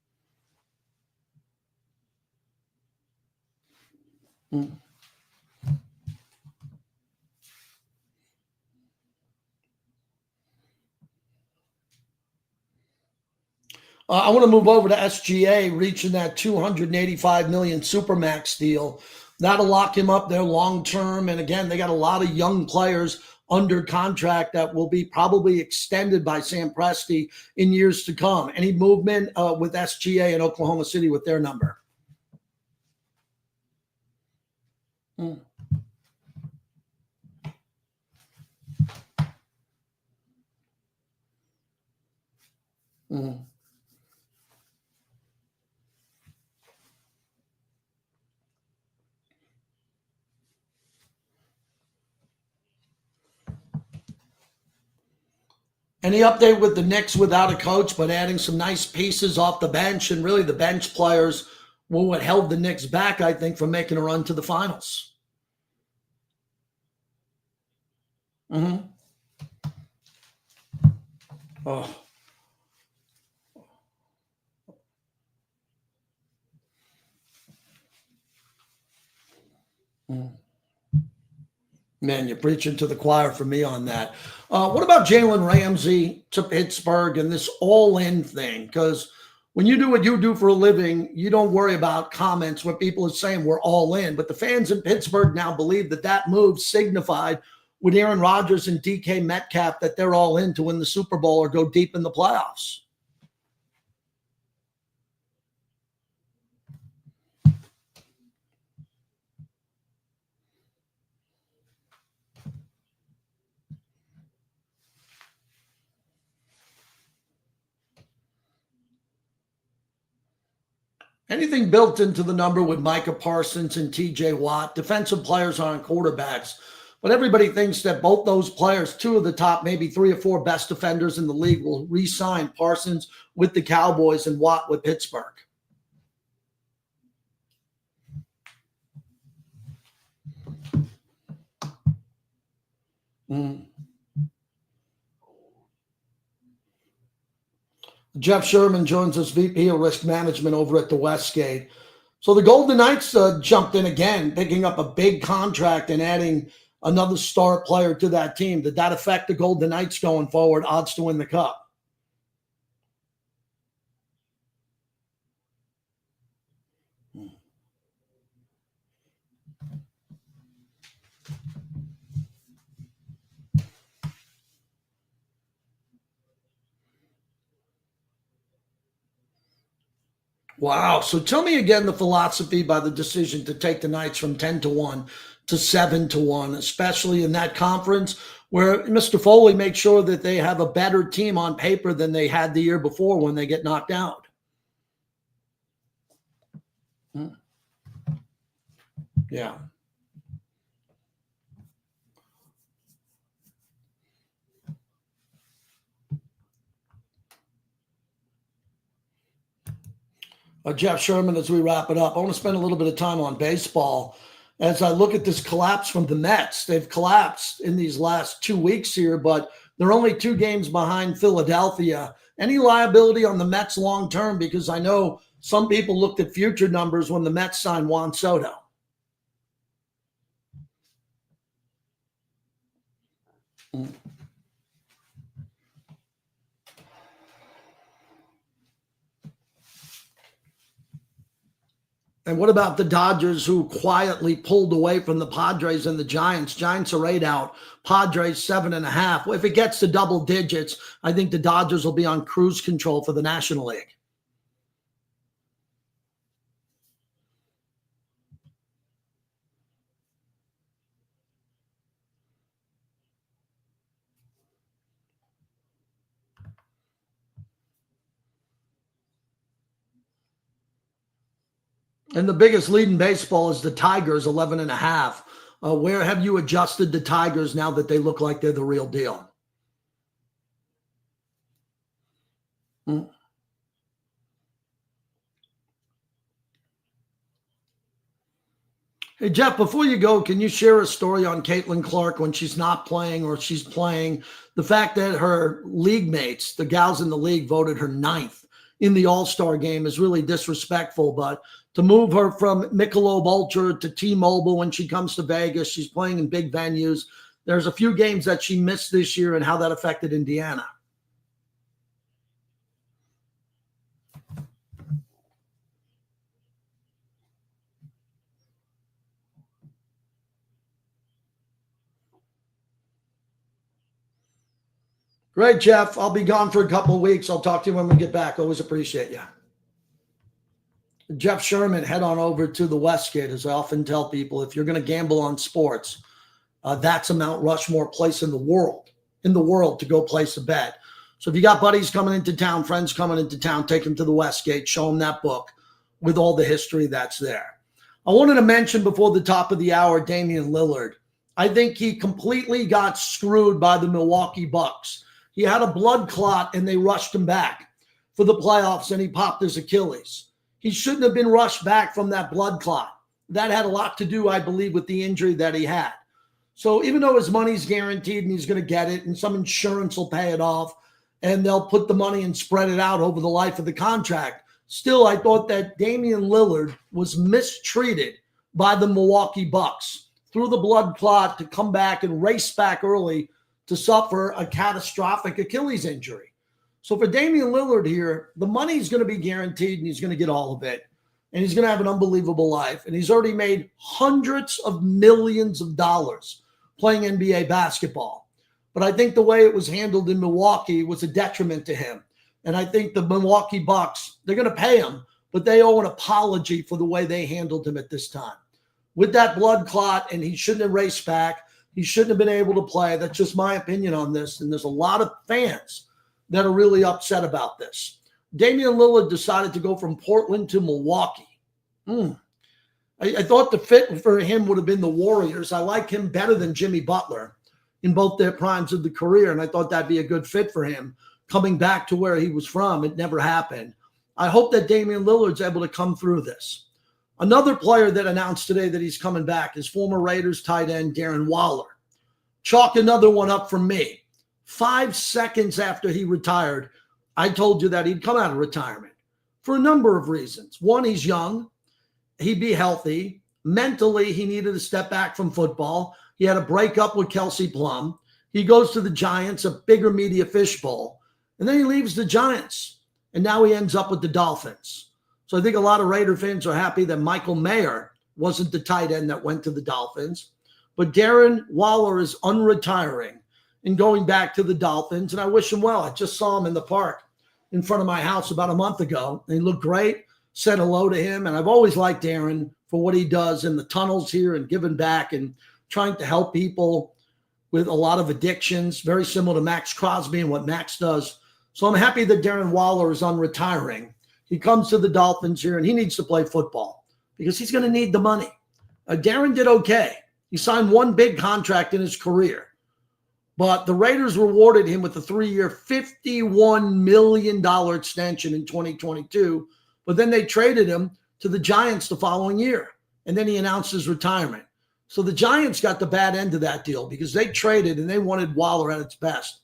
I want to move over to SGA, reaching that $285 million Supermax deal. That'll lock him up there long term. And again, they got a lot of young players under contract that will be probably extended by Sam Presti in years to come. Any movement with SGA in Oklahoma City with their number? Mm. Mm. Any update with the Knicks without a coach, but adding some nice pieces off the bench, and really the bench players were what held the Knicks back, I think, from making a run to the finals. Mm-hmm. Oh. Mm. Man, you're preaching to the choir for me on that. What about Jalen Ramsey to Pittsburgh and this all-in thing? Because when you do what you do for a living, you don't worry about comments when people are saying we're all in. But the fans in Pittsburgh now believe that that move signified with Aaron Rodgers and DK Metcalf that they're all in to win the Super Bowl or go deep in the playoffs. Anything built into the number with Micah Parsons and TJ Watt? Defensive players aren't quarterbacks, but everybody thinks that both those players, two of the top, maybe 3 or 4 best defenders in the league, will re-sign Parsons with the Cowboys and Watt with Pittsburgh. Mm. Jeff Sherman joins us, VP of Risk Management over at the Westgate. So the Golden Knights jumped in again, picking up a big contract and adding another star player to that team. Did that affect the Golden Knights going forward, odds to win the Cup? Wow. So tell me again the philosophy by the decision to take the Knights from 10-1 to 7-1, especially in that conference where Mr. Foley makes sure that they have a better team on paper than they had the year before when they get knocked out. Yeah. Jeff Sherman, as we wrap it up, I want to spend a little bit of time on baseball. As I look at this collapse from the Mets, they've collapsed in these last 2 weeks here, but they're only 2 games behind Philadelphia. Any liability on the Mets long term? Because I know some people looked at future numbers when the Mets signed Juan Soto. Mm. And what about the Dodgers, who quietly pulled away from the Padres and the Giants? Giants are 8 out, Padres 7.5. Well, if it gets to double digits, I think the Dodgers will be on cruise control for the National League. And the biggest lead in baseball is the Tigers, 11.5. Where have you adjusted the Tigers now that they look like they're the real deal? Hmm. Hey, Jeff, before you go, can you share a story on Caitlin Clark when she's not playing or she's playing? The fact that her league mates, the gals in the league, voted her 9th in the All-Star game is really disrespectful. But to move her from Michelob Ultra to T-Mobile when she comes to Vegas, she's playing in big venues. There's a few games that she missed this year and how that affected Indiana. Great, Jeff. I'll be gone for a couple of weeks. I'll talk to you when we get back. Always appreciate you. Jeff Sherman, head on over to the Westgate. As I often tell people, if you're going to gamble on sports, that's a Mount Rushmore place in the world to go place a bet. So if you got buddies coming into town, friends coming into town, take them to the Westgate, show them that book with all the history that's there. I wanted to mention before the top of the hour, Damian Lillard. I think he completely got screwed by the Milwaukee Bucks. He had a blood clot and they rushed him back for the playoffs and he popped his Achilles. He shouldn't have been rushed back from that blood clot. That had a lot to do, I believe, with the injury that he had. So even though his money's guaranteed and he's going to get it and some insurance will pay it off and they'll put the money and spread it out over the life of the contract, still, I thought that Damian Lillard was mistreated by the Milwaukee Bucks through the blood clot to come back and race back early to suffer a catastrophic Achilles injury. So for Damian Lillard here, the money's going to be guaranteed and he's going to get all of it. And he's going to have an unbelievable life. And he's already made hundreds of millions of dollars playing NBA basketball. But I think the way it was handled in Milwaukee was a detriment to him. And I think the Milwaukee Bucks, they're going to pay him, but they owe an apology for the way they handled him at this time. With that blood clot, and he shouldn't have raced back. He shouldn't have been able to play. That's just my opinion on this. And there's a lot of fans that are really upset about this. Damian Lillard decided to go from Portland to Milwaukee. I thought the fit for him would have been the Warriors. I like him better than Jimmy Butler in both their primes of the career, and I thought that'd be a good fit for him. Coming back to where he was from, it never happened. I hope that Damian Lillard's able to come through this. Another player that announced today that he's coming back is former Raiders tight end Darren Waller. Chalk another one up from me. 5 seconds after he retired, I told you that he'd come out of retirement for a number of reasons. One, he's young. He'd be healthy. Mentally, he needed to step back from football. He had a breakup with Kelsey Plum. He goes to the Giants, a bigger media fishbowl. And then he leaves the Giants, and now he ends up with the Dolphins. So I think a lot of Raider fans are happy that Michael Mayer wasn't the tight end that went to the Dolphins. But Darren Waller is unretiring and going back to the Dolphins, and I wish him well. I just saw him in the park in front of my house about a month ago, and he looked great. Said hello to him, and I've always liked Darren for what he does in the tunnels here and giving back and trying to help people with a lot of addictions, very similar to Max Crosby and what Max does. So I'm happy that Darren Waller is unretiring. He comes to the Dolphins here, and he needs to play football because he's going to need the money. Darren did okay. He signed one big contract in his career, but the Raiders rewarded him with a 3-year, $51 million extension in 2022, but then they traded him to the Giants the following year, and then he announced his retirement. So the Giants got the bad end of that deal because they traded and they wanted Waller at its best,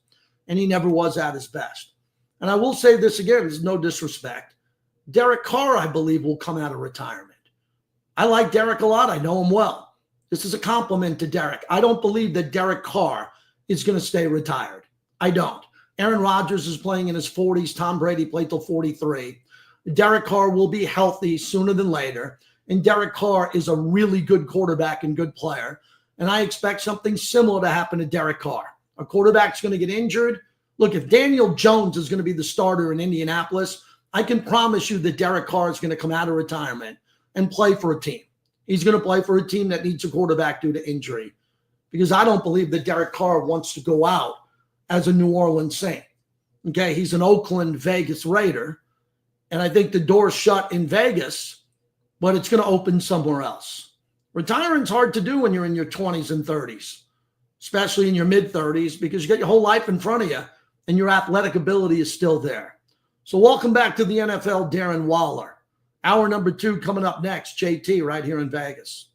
and he never was at his best. And I will say this again, there's no disrespect. Derek Carr, I believe, will come out of retirement. I like Derek a lot. I know him well. This is a compliment to Derek. I don't believe that Derek Carr is going to stay retired. I don't. Aaron Rodgers is playing in his 40s. Tom Brady played till 43. Derek Carr will be healthy sooner than later. And Derek Carr is a really good quarterback and good player. And I expect something similar to happen to Derek Carr. A quarterback's going to get injured. Look, if Daniel Jones is going to be the starter in Indianapolis, I can promise you that Derek Carr is going to come out of retirement and play for a team. He's going to play for a team that needs a quarterback due to injury, because I don't believe that Derek Carr wants to go out as a New Orleans Saint. Okay, he's an Oakland, Vegas Raider, and I think the door's shut in Vegas, but it's going to open somewhere else. Retiring's hard to do when you're in your 20s and 30s, especially in your mid-30s, because you got your whole life in front of you, and your athletic ability is still there. So welcome back to the NFL, Darren Waller. Hour number 2 coming up next, JT, right here in Vegas.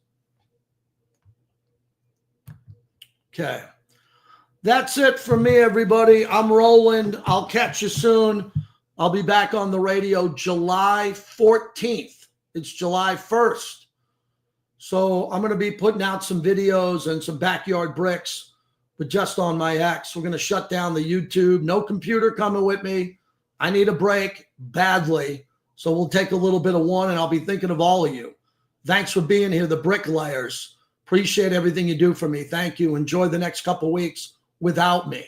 Okay. That's it for me, everybody. I'm rolling. I'll catch you soon. I'll be back on the radio July 14th. It's July 1st. So I'm going to be putting out some videos and some backyard bricks, but just on my X. We're going to shut down the YouTube. No computer coming with me. I need a break badly. So we'll take a little bit of one, and I'll be thinking of all of you. Thanks for being here, the bricklayers. Appreciate everything you do for me. Thank you. Enjoy the next couple weeks without me.